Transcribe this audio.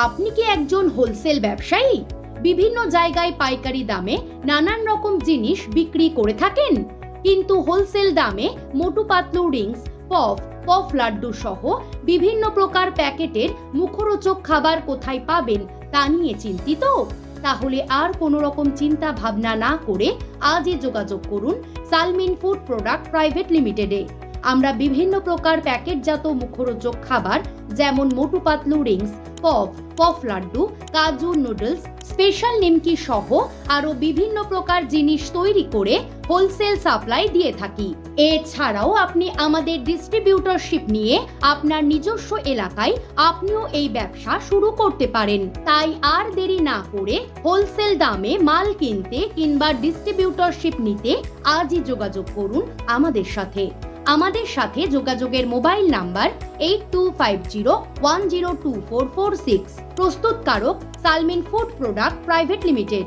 আপনি কি একজন হোলসেল ব্যবসায়ী? বিভিন্ন জায়গায় পাইকারি দামে নানান রকম জিনিস বিক্রি করে থাকেন, কিন্তু হোলসেল দামে মোটু পাতলু রিংস, পফ লাড্ডু সহ বিভিন্ন প্রকার প্যাকেটের মুখরোচক খাবার কোথায় পাবেন তা নিয়ে চিন্তিত? তাহলে আর কোনো রকম চিন্তা ভাবনা না করে আজই যোগাযোগ করুন সালমিন ফুড প্রোডাক্ট প্রাইভেট লিমিটেডে। আমরা বিভিন্ন প্রকার প্যাকেটজাত মুখরোচক খাবার যেমন মোটু পাতলু রিংস, পফ লাড্ডু, কাজু নুডলস, স্পেশাল নিমকি সহ আরো বিভিন্ন প্রকার জিনিস তৈরি করে হোলসেল সাপ্লাই দিয়ে থাকি। এছাড়াও আপনি আমাদের ডিস্ট্রিবিউটরশিপ নিয়ে আপনার নিজস্ব এলাকায় আপনিও এই ব্যবসা শুরু করতে পারেন। তাই আর দেরি না করে হোলসেল দামে মাল কিনতে কিংবা ডিস্ট্রিবিউটরশিপ নিতে আজই যোগাযোগ করুন আমাদের সাথে। আমাদের সাথে যোগাযোগের মোবাইল নাম্বার 8250102446। প্রস্তুতকারক Salmin food product private limited.